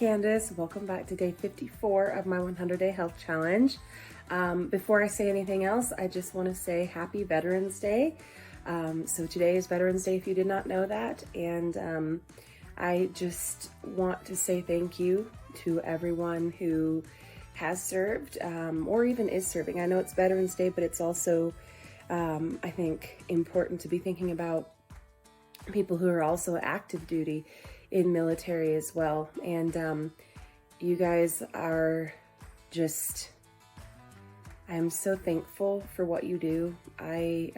Candace. Welcome back to day 54 of my 100-day health challenge. Before I say anything else, I just want to say happy Veterans Day. So today is Veterans Day if you did not know that. And I just want to say thank you to everyone who has served or even is serving. I know it's Veterans Day, but it's also, I think, important to be thinking about people who are also active duty in military as well. And you guys are just, I'm so thankful for what you do. I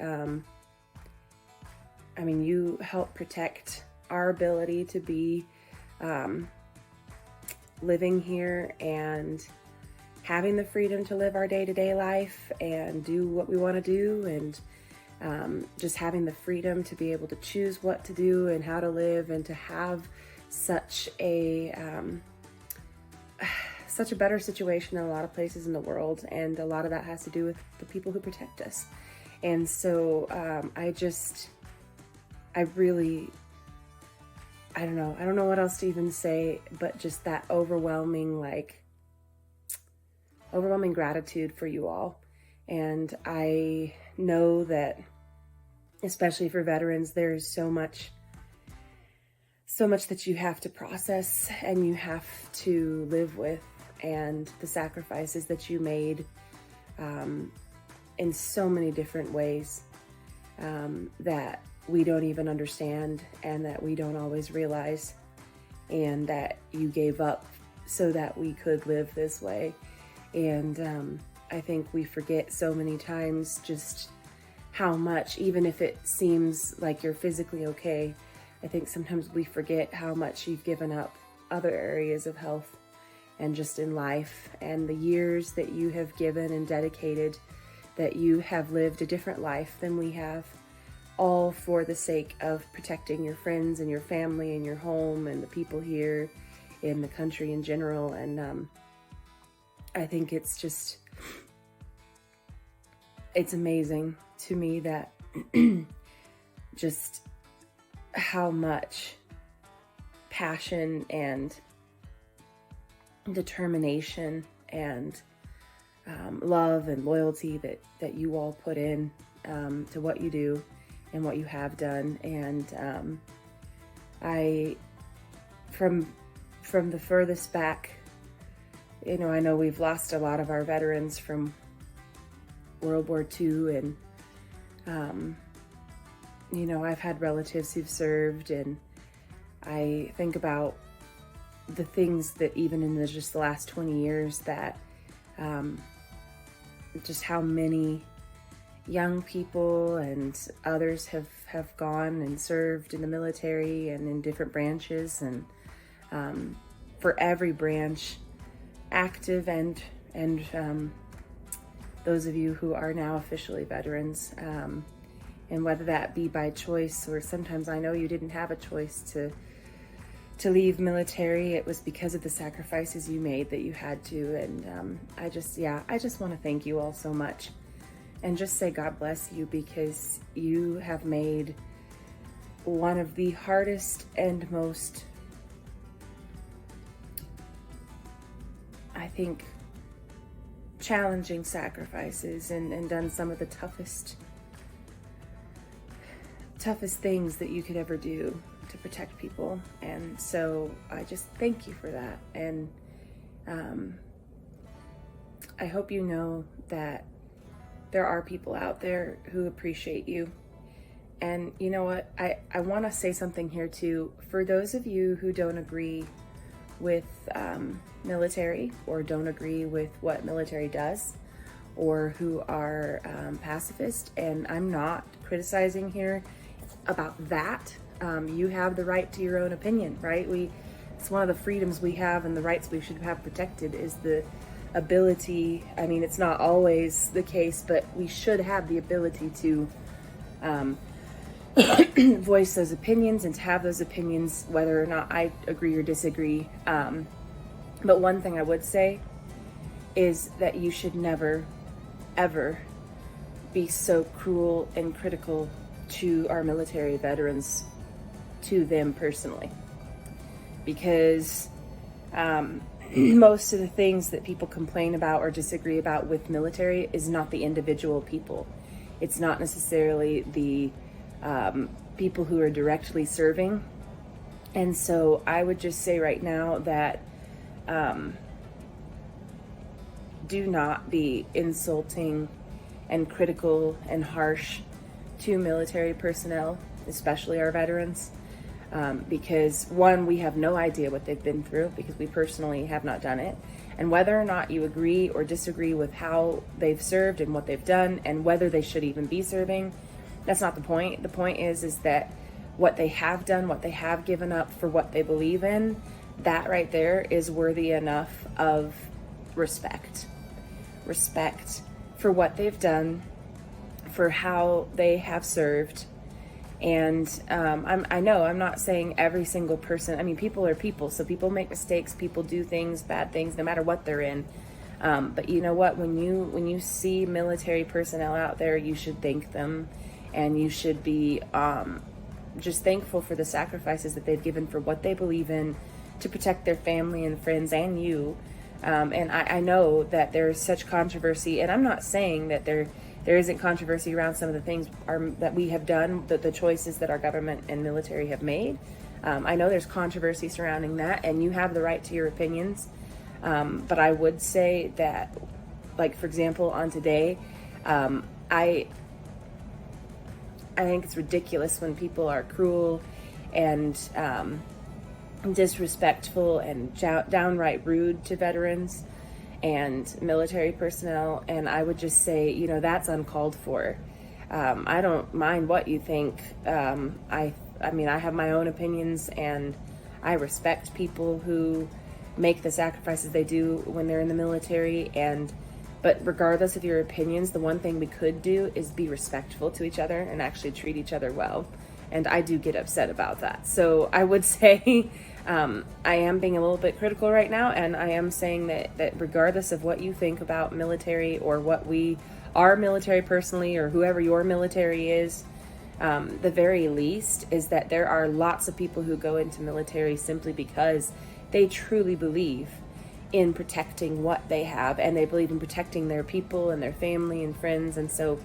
mean, you help protect our ability to be living here and having the freedom to live our day-to-day life and do what we want to do, and just having the freedom to be able to choose what to do and how to live, and to have such a better situation in a lot of places in the world. And a lot of that has to do with the people who protect us. And so I don't know what else to even say, but just that overwhelming gratitude for you all. And I know that, especially for veterans, there's so much that you have to process and you have to live with, and the sacrifices that you made in so many different ways that we don't even understand and that we don't always realize, and that you gave up so that we could live this way. And I think we forget so many times just how much, even if it seems like you're physically okay, I think sometimes we forget how much you've given up other areas of health and just in life, and the years that you have given and dedicated, that you have lived a different life than we have, all for the sake of protecting your friends and your family and your home and the people here in the country in general. And I think it's amazing to me that just how much passion and determination and love and loyalty that you all put in to what you do and what you have done. And from the furthest back, I know we've lost a lot of our veterans from World War II, and I've had relatives who've served, and I think about the things that even in just the last 20 years that just how many young people and others have gone and served in the military and in different branches, and for every branch, active and those of you who are now officially veterans, and whether that be by choice, or sometimes I know you didn't have a choice to leave military. It was because of the sacrifices you made that you had to. And I just want to thank you all so much, and just say God bless you, because you have made one of the hardest and most, I think, challenging sacrifices, and done some of the toughest things that you could ever do to protect people. And so I just thank you for that. And I hope you know that there are people out there who appreciate you. And you know what? I want to say something here too. For those of you who don't agree with military, or don't agree with what military does, or who are pacifist, and I'm not criticizing here about that. You have the right to your own opinion, right? It's one of the freedoms we have and the rights we should have protected, is the ability, I mean, it's not always the case, but we should have the ability to voice those opinions and to have those opinions whether or not I agree or disagree. But one thing I would say is that you should never, ever be so cruel and critical to our military veterans, to them personally, because Most of the things that people complain about or disagree about with military is not the individual people. It's not necessarily the people who are directly serving. And so I would just say right now that do not be insulting and critical and harsh to military personnel, especially our veterans. Because one, we have no idea what they've been through because we personally have not done it. And whether or not you agree or disagree with how they've served and what they've done and whether they should even be serving, that's not the point. The point is that what they have done, what they have given up for what they believe in, that right there is worthy enough of respect. Respect for what they've done, for how they have served. And I know I'm not saying every single person. I mean, people are people, so people make mistakes. People do things, bad things, no matter what they're in. But you know what? When you see military personnel out there, you should thank them, and you should be just thankful for the sacrifices that they've given for what they believe in to protect their family and friends and you. And I know that there's such controversy, and I'm not saying that there isn't controversy around some of the things that we have done, the choices that our government and military have made. I know there's controversy surrounding that, and you have the right to your opinions. But I would say that, like, for example, on today, I think it's ridiculous when people are cruel and disrespectful and downright rude to veterans and military personnel. And I would just say, that's uncalled for. I don't mind what you think. I mean, I have my own opinions, and I respect people who make the sacrifices they do when they're in the military. But regardless of your opinions, the one thing we could do is be respectful to each other and actually treat each other well. And I do get upset about that. So I would say I am being a little bit critical right now, and I am saying that regardless of what you think about military or what we are military personally or whoever your military is, the very least is that there are lots of people who go into military simply because they truly believe in protecting what they have, and they believe in protecting their people and their family and friends. And so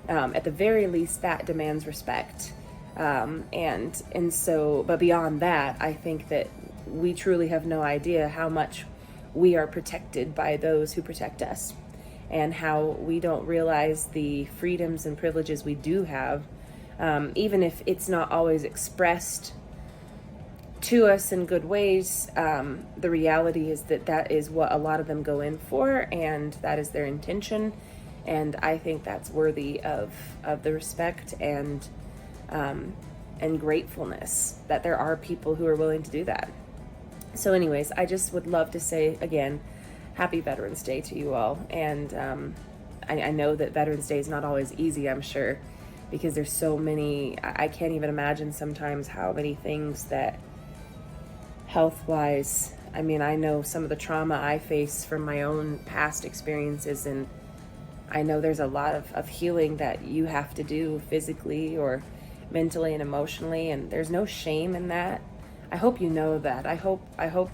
at the very least, that demands respect. And so, but beyond that, I think that we truly have no idea how much we are protected by those who protect us, and how we don't realize the freedoms and privileges we do have, even if it's not always expressed to us in good ways. The reality is that is what a lot of them go in for, and that is their intention. And I think that's worthy of the respect and gratefulness that there are people who are willing to do that. So anyways, I just would love to say again, happy Veterans Day to you all. And I know that Veterans Day is not always easy, I'm sure, because there's so many, I can't even imagine sometimes how many things that health-wise, I mean, I know some of the trauma I face from my own past experiences, and I know there's a lot of healing that you have to do physically or mentally and emotionally, and there's no shame in that. I hope you know that. I hope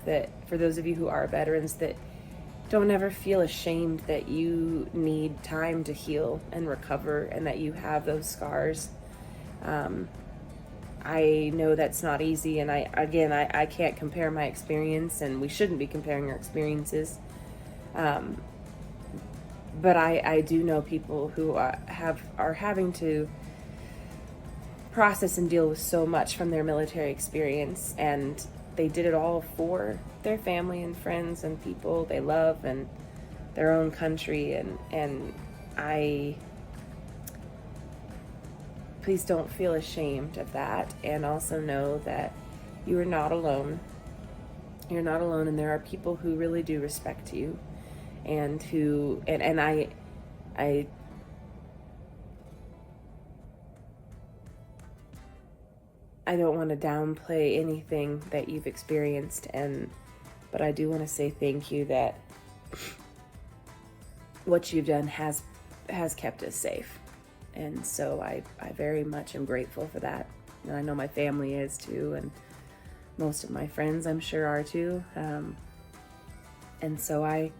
that for those of you who are veterans, that don't ever feel ashamed that you need time to heal and recover, and that you have those scars. I know that's not easy, and I can't compare my experience, and we shouldn't be comparing our experiences. But I do know people who are having to process and deal with so much from their military experience, and they did it all for their family and friends and people they love and their own country. And please don't feel ashamed of that, and also know that you are not alone. You're not alone, and there are people who really do respect you, and who and I don't want to downplay anything that you've experienced, but I do want to say thank you that what you've done has kept us safe. And so I very much am grateful for that. And I know my family is too, and most of my friends I'm sure are too. And so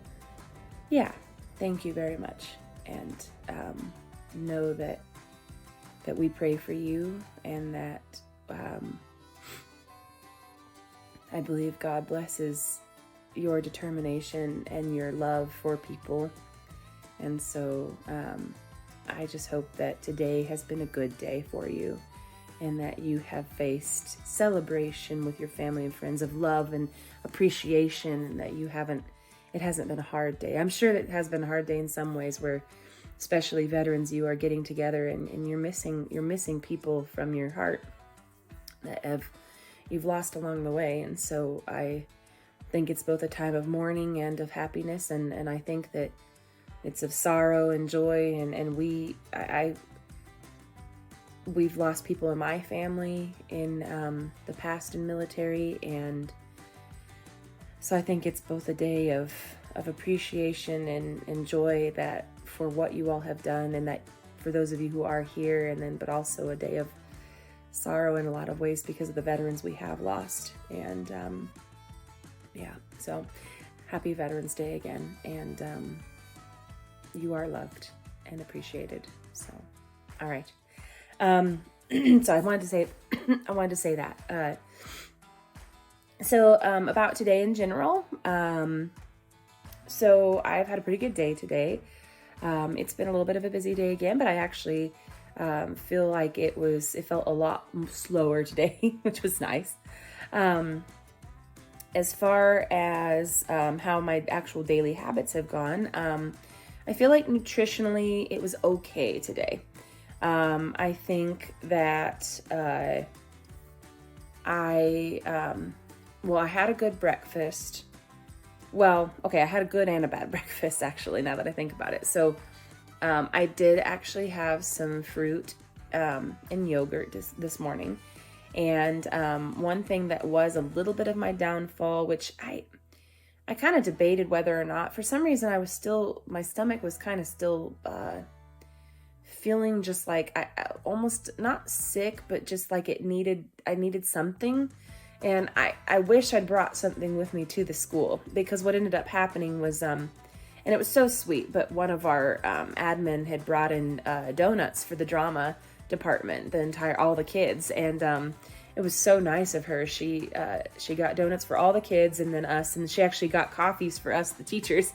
thank you very much. And know that we pray for you, and that I believe God blesses your determination and your love for people. And so I just hope that today has been a good day for you, and that you have faced celebration with your family and friends of love and appreciation, and that it hasn't been a hard day. I'm sure that it has been a hard day in some ways, where especially veterans, you are getting together and you're missing people from your heart that you've lost along the way. And so I think it's both a time of mourning and of happiness, and I think that it's of sorrow and joy, and we've lost people in my family in the past in military, and so I think it's both a day of appreciation and joy that for what you all have done, and that for those of you who are here, but also a day of sorrow in a lot of ways because of the veterans we have lost. And so happy Veterans Day again, and you are loved and appreciated. So, all right. So I wanted to say that. So about today in general. So I've had a pretty good day today. It's been a little bit of a busy day again, but I actually feel like it felt a lot slower today, which was nice. As far as how my actual daily habits have gone, I feel like nutritionally it was okay today. I think that I had a good breakfast. Well, okay, I had a good and a bad breakfast, actually, now that I think about it. So I did actually have some fruit and yogurt this morning. And one thing that was a little bit of my downfall, which I kind of debated whether or not, for some reason my stomach was kind of still feeling just like I almost not sick, but just like I needed something. And I wish I'd brought something with me to the school, because what ended up happening was, and it was so sweet, but one of our admin had brought in donuts for the drama department, all the kids. And it was so nice of her. She got donuts for all the kids and then us, and she actually got coffees for us, the teachers.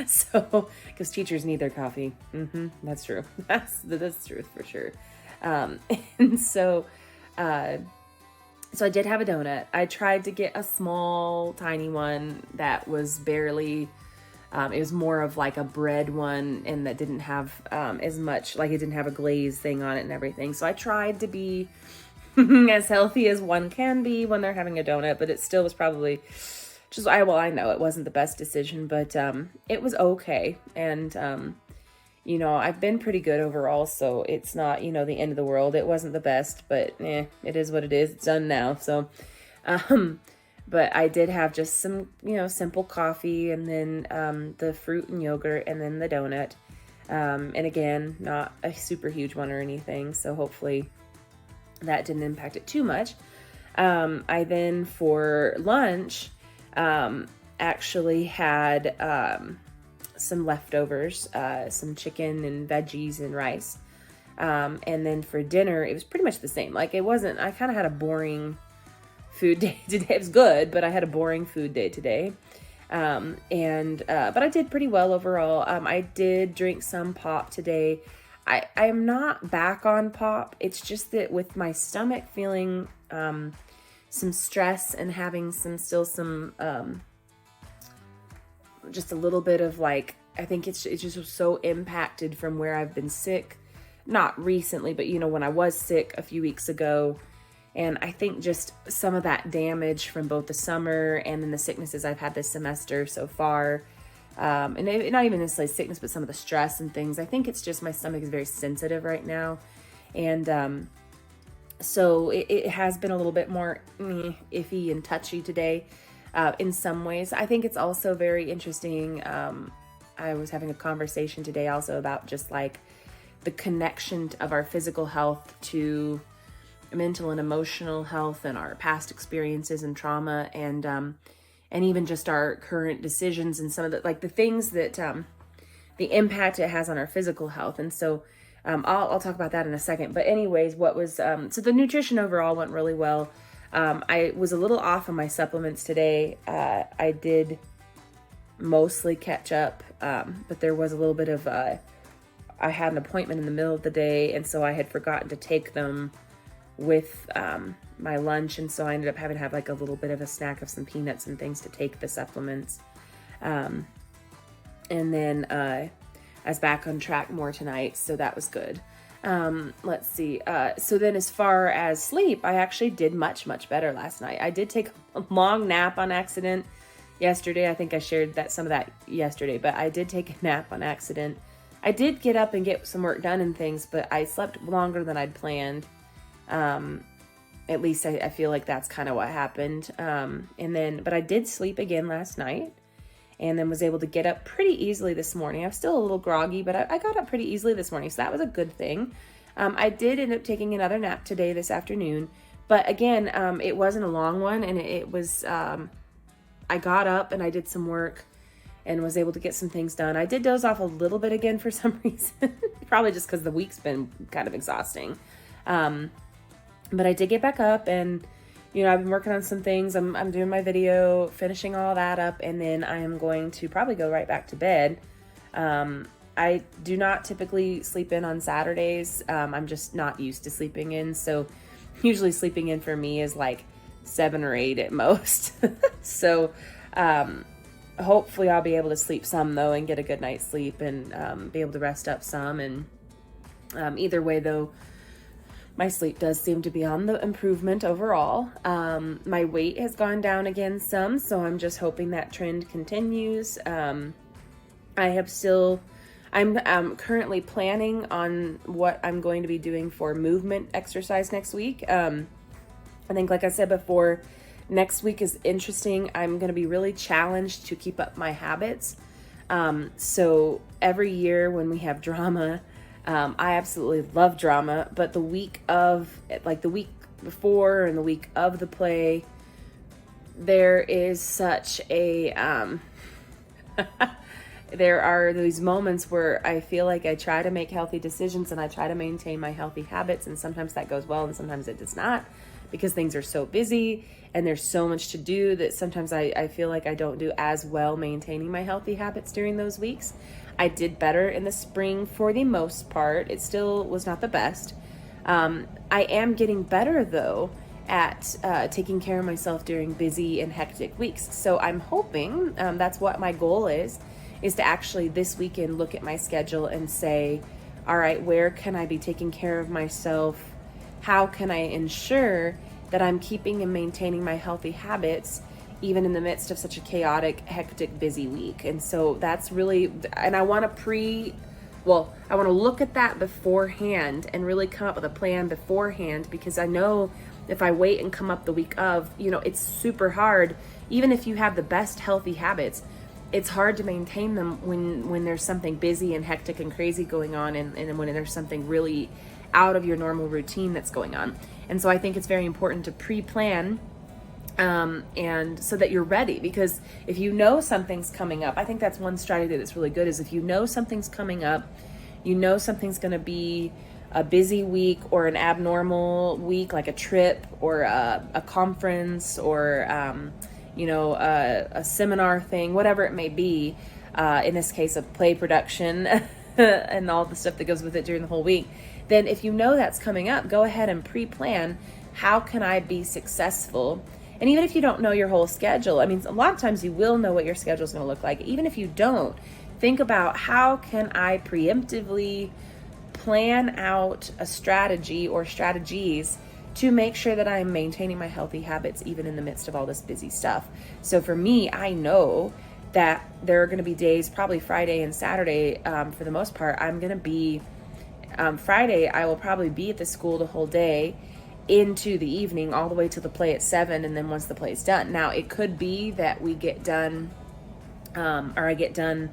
So, because teachers need their coffee. That's true. That's truth for sure. And so I did have a donut. I tried to get a small, tiny one that was barely, it was more of like a bread one, and that didn't have as much, like it didn't have a glaze thing on it and everything. So I tried to be as healthy as one can be when they're having a donut, but it still was probably just, I know it wasn't the best decision, but it was okay. And, I've been pretty good overall, so it's not, the end of the world. It wasn't the best, but it is what it is. It's done now. So, but I did have just some, simple coffee, and then the fruit and yogurt, and then the donut. And again, not a super huge one or anything, so hopefully that didn't impact it too much. I then, for lunch, actually had some leftovers, some chicken and veggies and rice. And then for dinner, it was pretty much the same. Like, I kind of had a boring food day today. It was good, but I had a boring food day today. But I did pretty well overall. I did drink some pop today. I am not back on pop. It's just that with my stomach feeling some stress and having some just a little bit of like, I think it's just so impacted from where I've been sick. Not recently, but when I was sick a few weeks ago. And I think just some of that damage from both the summer and then the sicknesses I've had this semester so far, and not even necessarily sickness, but some of the stress and things. I think it's just my stomach is very sensitive right now. And so it has been a little bit more iffy and touchy today in some ways. I think it's also very interesting. I was having a conversation today also about just like the connection of our physical health to mental and emotional health and our past experiences and trauma. And and even just our current decisions and some of the, like the things that, the impact it has on our physical health. And so, I'll talk about that in a second. But anyways, so the nutrition overall went really well. I was a little off on my supplements today. I did mostly catch up, but there was a little bit of, I had an appointment in the middle of the day, and so I had forgotten to take them with my lunch, and so I ended up having to have like a little bit of a snack of some peanuts and things to take the supplements. And then I was back on track more tonight, so that was good. Let's see. So then as far as sleep, I actually did much better last night. I did take a long nap on accident yesterday. I think I shared some of that yesterday, but I did take a nap on accident. I did get up and get some work done and things, but I slept longer than I'd planned. At least I feel like that's kind of what happened. But I did sleep again last night, and then was able to get up pretty easily this morning. I'm still a little groggy, but I got up pretty easily this morning, so that was a good thing. I did end up taking another nap today, this afternoon, but again, it wasn't a long one, and it was, I got up and I did some work and was able to get some things done. I did doze off a little bit again for some reason, probably just because the week's been kind of exhausting. But I did get back up, and I've been working on some things. I'm doing my video, finishing all that up, and then I am going to probably go right back to bed. I do not typically sleep in on Saturdays. I'm just not used to sleeping in, so usually sleeping in for me is like 7 or 8 at most. So hopefully I'll be able to sleep some though, and get a good night's sleep, and be able to rest up some. And either way though, my sleep does seem to be on the improvement overall. My weight has gone down again some, so I'm just hoping that trend continues. I'm currently planning on what I'm going to be doing for movement exercise next week. I think, like I said before, next week is interesting. I'm going to be really challenged to keep up my habits. So every year when we have drama, I absolutely love drama, but the week before and the week of the play, there is such a, there are these moments where I feel like I try to make healthy decisions and I try to maintain my healthy habits, and sometimes that goes well and sometimes it does not, because things are so busy and there's so much to do that sometimes I feel like I don't do as well maintaining my healthy habits during those weeks. I did better in the spring for the most part. It still was not the best. I am getting better though at taking care of myself during busy and hectic weeks. So I'm hoping, that's what my goal is to actually this weekend look at my schedule and say, all right, where can I be taking care of myself? How can I ensure that I'm keeping and maintaining my healthy habits even in the midst of such a chaotic, hectic, busy week? And so that's really, and I want to look at that beforehand and really come up with a plan beforehand, because I know if I wait and come up the week of, it's super hard. Even if you have the best healthy habits, it's hard to maintain them when there's something busy and hectic and crazy going on, and when there's something really out of your normal routine that's going on. And so I think it's very important to pre-plan, and so that you're ready, because if you know something's coming up, I think that's one strategy that's really good, is if you know something's coming up, something's going to be a busy week or an abnormal week, like a trip or a conference or a seminar thing, whatever it may be, in this case a play production and all the stuff that goes with it during the whole week, then if you know that's coming up, go ahead and pre-plan, how can I be successful? And even if you don't know your whole schedule, I mean, a lot of times you will know what your schedule is going to look like. Even if you don't, think about, how can I preemptively plan out a strategy or strategies to make sure that I'm maintaining my healthy habits even in the midst of all this busy stuff. So for me, I know that there are going to be days, probably Friday and Saturday, for the most part, I'm going to be, Friday, I will probably be at the school the whole day into the evening, all the way to the play at 7, and then once the play is done. Now, it could be that we get done, or I get done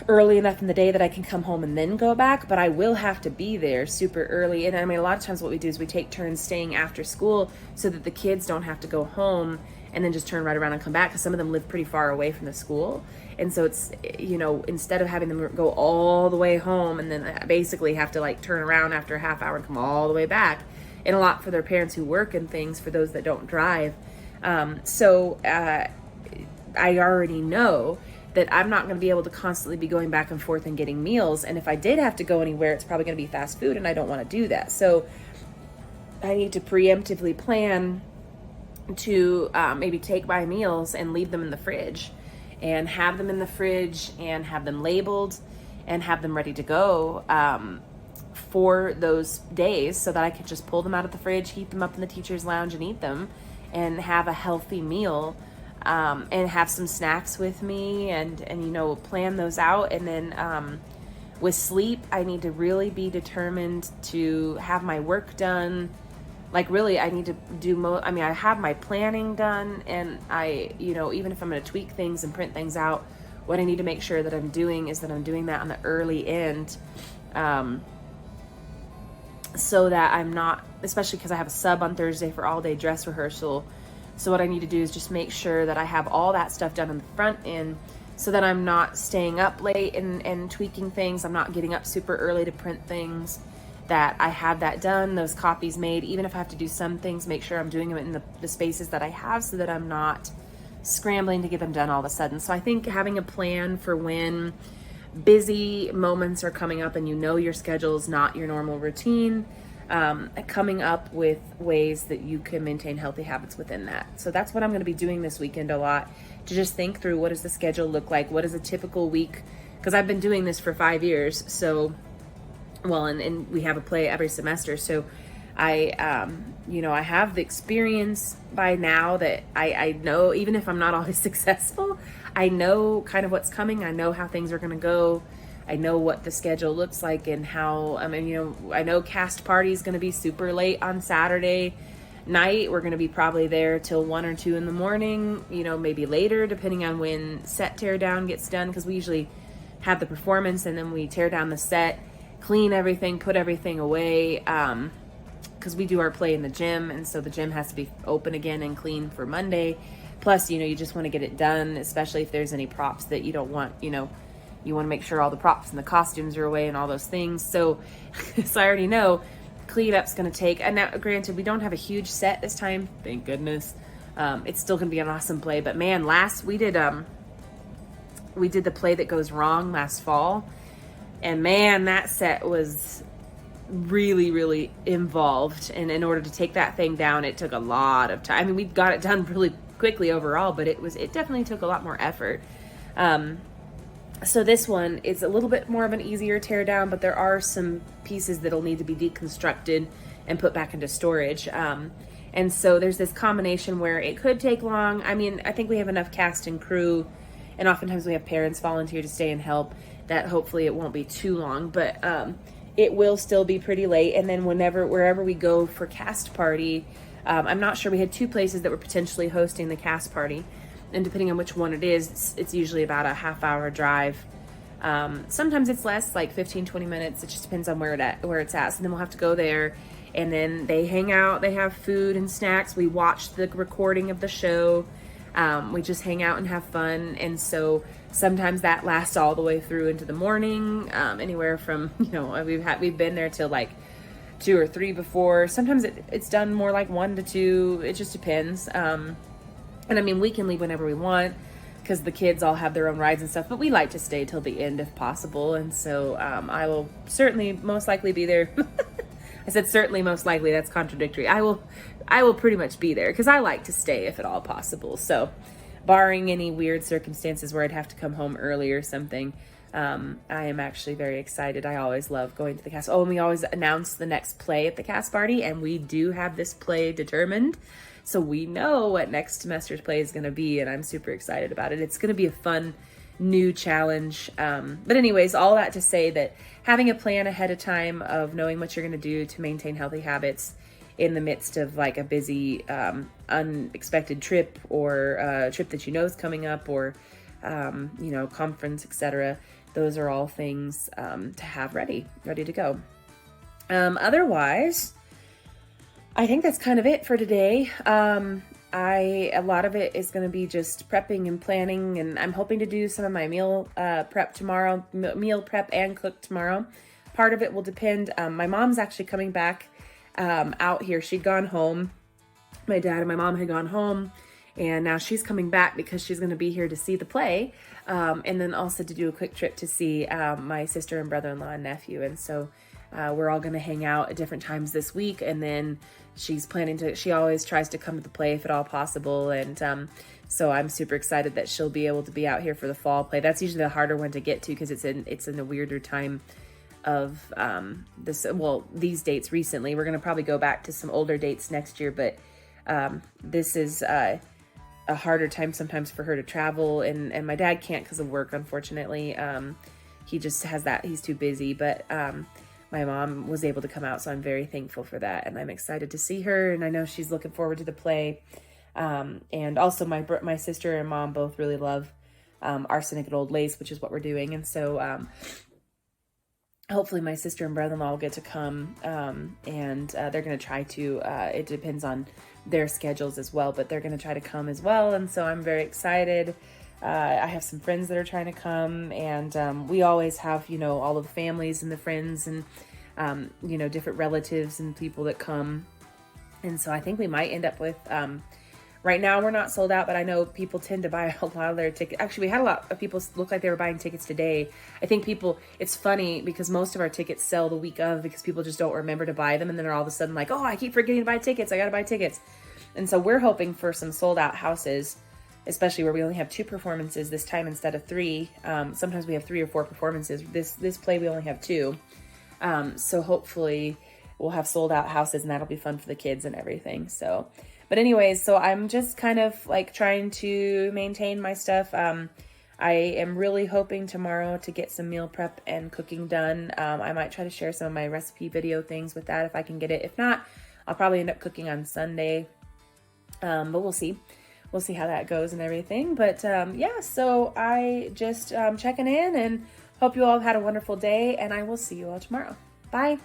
early enough in the day that I can come home and then go back, but I will have to be there super early. And I mean, a lot of times what we do is we take turns staying after school so that the kids don't have to go home and then just turn right around and come back, because some of them live pretty far away from the school. And so it's, instead of having them go all the way home and then basically have to like turn around after a half hour and come all the way back, and a lot for their parents who work and things, for those that don't drive. I already know that I'm not going to be able to constantly be going back and forth and getting meals. And if I did have to go anywhere, it's probably going to be fast food, and I don't want to do that. So I need to preemptively plan to maybe take my meals and leave them in the fridge, and have them in the fridge and have them labeled and have them ready to go for those days, so that I could just pull them out of the fridge, heat them up in the teacher's lounge and eat them, and have a healthy meal, and have some snacks with me, and plan those out. And then with sleep, I need to really be determined to have my work done. Like, really, I need to do I have my planning done, and even if I'm going to tweak things and print things out, what I need to make sure that I'm doing is that I'm doing that on the early end, so that I'm not, especially because I have a sub on Thursday for all day dress rehearsal. So what I need to do is just make sure that I have all that stuff done on the front end, so that I'm not staying up late and tweaking things. I'm not getting up super early to print things, that I have that done, those copies made. Even if I have to do some things, make sure I'm doing them in the spaces that I have, so that I'm not scrambling to get them done all of a sudden. So I think having a plan for when busy moments are coming up and your schedule is not your normal routine, coming up with ways that you can maintain healthy habits within that. So that's what I'm going to be doing this weekend a lot, to just think through, what does the schedule look like? What is a typical week? Because I've been doing this for 5 years. So, and we have a play every semester. So I have the experience by now that I know, even if I'm not always successful, I know kind of what's coming. I know how things are going to go. I know what the schedule looks like, and how, I know cast party is going to be super late on Saturday night. We're going to be probably there till 1 or 2 in the morning, maybe later, depending on when set tear down gets done. Because we usually have the performance, and then we tear down the set, clean everything, put everything away, because we do our play in the gym, and so the gym has to be open again and clean for Monday. Plus, you just want to get it done, especially if there's any props that you don't want, you want to make sure all the props and the costumes are away and all those things. So I already know cleanup's going to take, and now granted, we don't have a huge set this time, thank goodness. It's still going to be an awesome play, but man, we did the play that goes wrong last fall, and man, that set was really, really involved. And in order to take that thing down, it took a lot of time. We got it done really quickly overall, but it definitely took a lot more effort. So this one is a little bit more of an easier tear down, but there are some pieces that'll need to be deconstructed and put back into storage. And so there's this combination where it could take long. I think we have enough cast and crew, and oftentimes we have parents volunteer to stay and help, that hopefully it won't be too long, but it will still be pretty late. And then wherever we go for cast party, I'm not sure, we had 2 places that were potentially hosting the cast party, and depending on which one it is, it's usually about a half-hour drive. Sometimes it's less, like 15-20 minutes. It just depends on where it's at. So then we'll have to go there, and then they hang out, they have food and snacks, we watch the recording of the show, we just hang out and have fun. And so sometimes that lasts all the way through into the morning, anywhere from, we've been there till like 2 or 3 before. Sometimes it's done more like 1 to 2. It just depends. And we can leave whenever we want, because the kids all have their own rides and stuff, but we like to stay till the end if possible. And so I will certainly most likely be there. I said certainly most likely, that's contradictory. I will pretty much be there, because I like to stay if at all possible. So barring any weird circumstances where I'd have to come home early or something, I am actually very excited. I always love going to the cast. Oh, and we always announce the next play at the cast party, and we do have this play determined. So we know what next semester's play is going to be, and I'm super excited about it. It's going to be a fun new challenge. But anyways, all that to say that having a plan ahead of time of knowing what you're going to do to maintain healthy habits in the midst of like a busy, unexpected trip, or a trip that is coming up, or, conference, etc. Those are all things to have ready to go. Otherwise, I think that's kind of it for today. A lot of it is going to be just prepping and planning, and I'm hoping to do some of my meal prep tomorrow, meal prep and cook tomorrow. Part of it will depend. My mom's actually coming back out here. She'd gone home. My dad and my mom had gone home, and now she's coming back because she's going to be here to see the play, and then also to do a quick trip to see my sister and brother-in-law and nephew. And so we're all going to hang out at different times this week, and then she's planning to, she always tries to come to the play if at all possible, and so I'm super excited that she'll be able to be out here for the fall play. That's usually the harder one to get to because it's in a weirder time of these dates recently. We're going to probably go back to some older dates next year, but this is a harder time sometimes for her to travel, and my dad can't because of work, unfortunately. He just has that, he's too busy, but my mom was able to come out, so I'm very thankful for that, and I'm excited to see her, and I know she's looking forward to the play. And also my sister and mom both really love Arsenic and Old Lace, which is what we're doing, and so hopefully my sister and brother-in-law will get to come, and they're going to try to, it depends on their schedules as well, but they're going to try to come as well, and so I'm very excited. I have some friends that are trying to come, and we always have, all of the families and the friends and, different relatives and people that come, and so I think we might end up with, right now we're not sold out, but I know people tend to buy a lot of their tickets. Actually, we had a lot of people look like they were buying tickets today. I think it's funny because most of our tickets sell the week of because people just don't remember to buy them, and then they're all of a sudden like, oh, I keep forgetting to buy tickets. I got to buy tickets. And so we're hoping for some sold out houses, especially where we only have 2 performances this time instead of 3. Sometimes we have 3 or 4 performances. This play, we only have 2. So hopefully we'll have sold out houses, and that'll be fun for the kids and everything. So, but anyways, so I'm just kind of like trying to maintain my stuff. I am really hoping tomorrow to get some meal prep and cooking done. I might try to share some of my recipe video things with that if I can get it. If not, I'll probably end up cooking on Sunday. But we'll see. We'll see how that goes and everything. But yeah, so I just checking in, and hope you all have had a wonderful day, and I will see you all tomorrow. Bye.